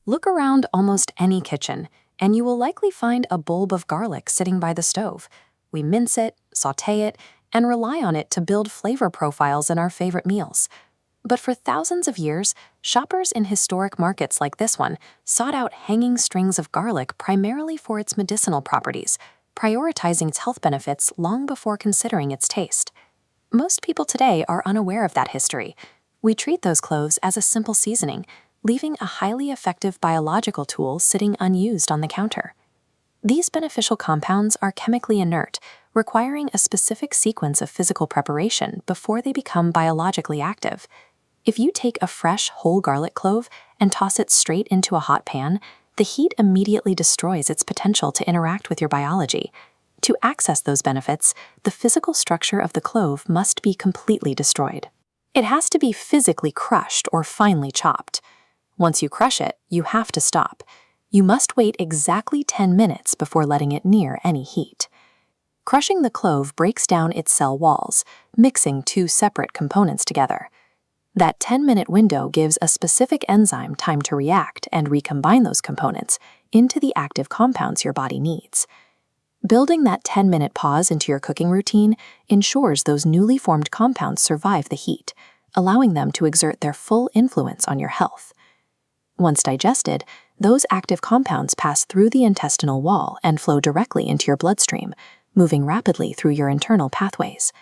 Look around almost any kitchen, and you will likely find a bulb of garlic sitting by the stove. We mince it, saute it, and rely on it to build flavor profiles in our favorite meals. But for thousands of years, shoppers in historic markets like this one sought out hanging strings of garlic primarily for its medicinal properties, prioritizing its health benefits long before considering its taste. Most people today are unaware of that history. We treat those cloves as a simple seasoning, leaving a highly effective biological tool sitting unused on the counter. These beneficial compounds are chemically inert, requiring a specific sequence of physical preparation before they become biologically active. If you take a fresh, whole garlic clove and toss it straight into a hot pan, the heat immediately destroys its potential to interact with your biology. To access those benefits, the physical structure of the clove must be completely destroyed. It has to be physically crushed or finely chopped. Once you crush it, you have to stop. You must wait exactly 10 minutes before letting it near any heat. Crushing the clove breaks down its cell walls, mixing two separate components together. That 10-minute window gives a specific enzyme time to react and recombine those components into the active compounds your body needs. Building that 10-minute pause into your cooking routine ensures those newly formed compounds survive the heat, allowing them to exert their full influence on your health. Once digested, those active compounds pass through the intestinal wall and flow directly into your bloodstream, moving rapidly through your internal pathways.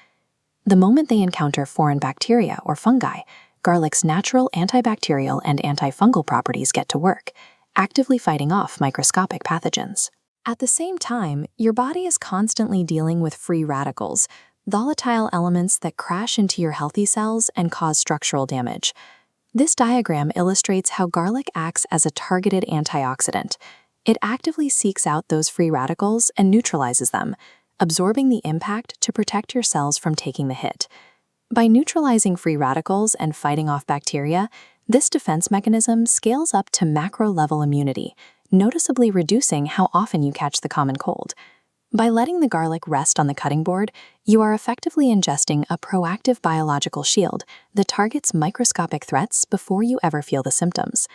The moment they encounter foreign bacteria or fungi, garlic's natural antibacterial and antifungal properties get to work, actively fighting off microscopic pathogens. At the same time, your body is constantly dealing with free radicals, volatile elements that crash into your healthy cells and cause structural damage. This diagram illustrates how garlic acts as a targeted antioxidant. It actively seeks out those free radicals and neutralizes them, absorbing the impact to protect your cells from taking the hit. By neutralizing free radicals and fighting off bacteria, this defense mechanism scales up to macro-level immunity, noticeably reducing how often you catch the common cold. By letting the garlic rest on the cutting board, you are effectively ingesting a proactive biological shield that targets microscopic threats before you ever feel the symptoms.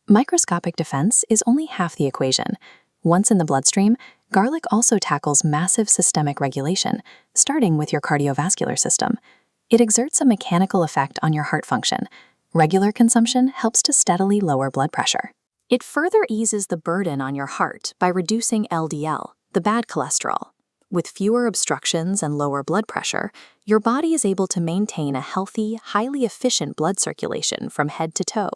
Microscopic defense is only half the equation. Once in the bloodstream, garlic also tackles massive systemic regulation, starting with your cardiovascular system. It exerts a mechanical effect on your heart function. Regular consumption helps to steadily lower blood pressure. It further eases the burden on your heart by reducing LDL, the bad cholesterol. With fewer obstructions and lower blood pressure, your body is able to maintain a healthy, highly efficient blood circulation from head to toe.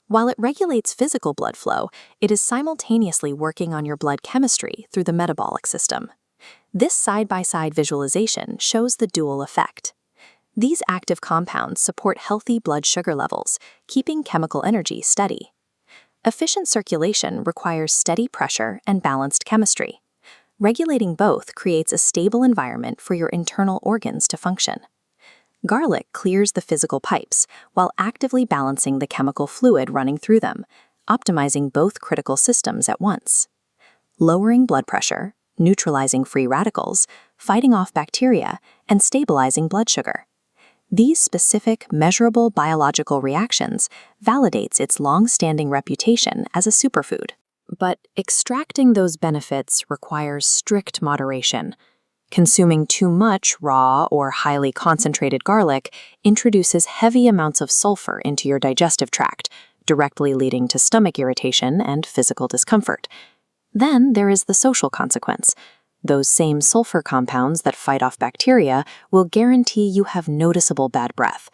While it regulates physical blood flow, it is simultaneously working on your blood chemistry through the metabolic system. This side-by-side visualization shows the dual effect. These active compounds support healthy blood sugar levels, keeping chemical energy steady. Efficient circulation requires steady pressure and balanced chemistry. Regulating both creates a stable environment for your internal organs to function. Garlic clears the physical pipes while actively balancing the chemical fluid running through them, optimizing both critical systems at once. Lowering blood pressure, neutralizing free radicals, fighting off bacteria, and stabilizing blood sugar. These specific, measurable biological reactions validates its long-standing reputation as a superfood. But extracting those benefits requires strict moderation. Consuming too much raw or highly concentrated garlic introduces heavy amounts of sulfur into your digestive tract, directly leading to stomach irritation and physical discomfort. Then there is the social consequence. Those same sulfur compounds that fight off bacteria will guarantee you have noticeable bad breath.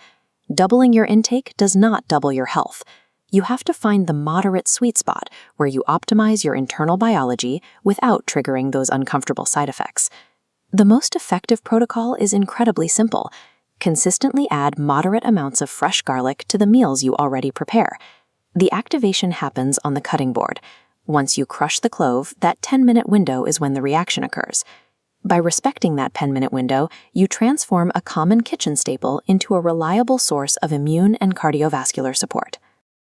Doubling your intake does not double your health. You have to find the moderate sweet spot where you optimize your internal biology without triggering those uncomfortable side effects. The most effective protocol is incredibly simple. Consistently add moderate amounts of fresh garlic to the meals you already prepare. The activation happens on the cutting board. Once you crush the clove, that 10-minute window is when the reaction occurs. By respecting that 10-minute window, you transform a common kitchen staple into a reliable source of immune and cardiovascular support.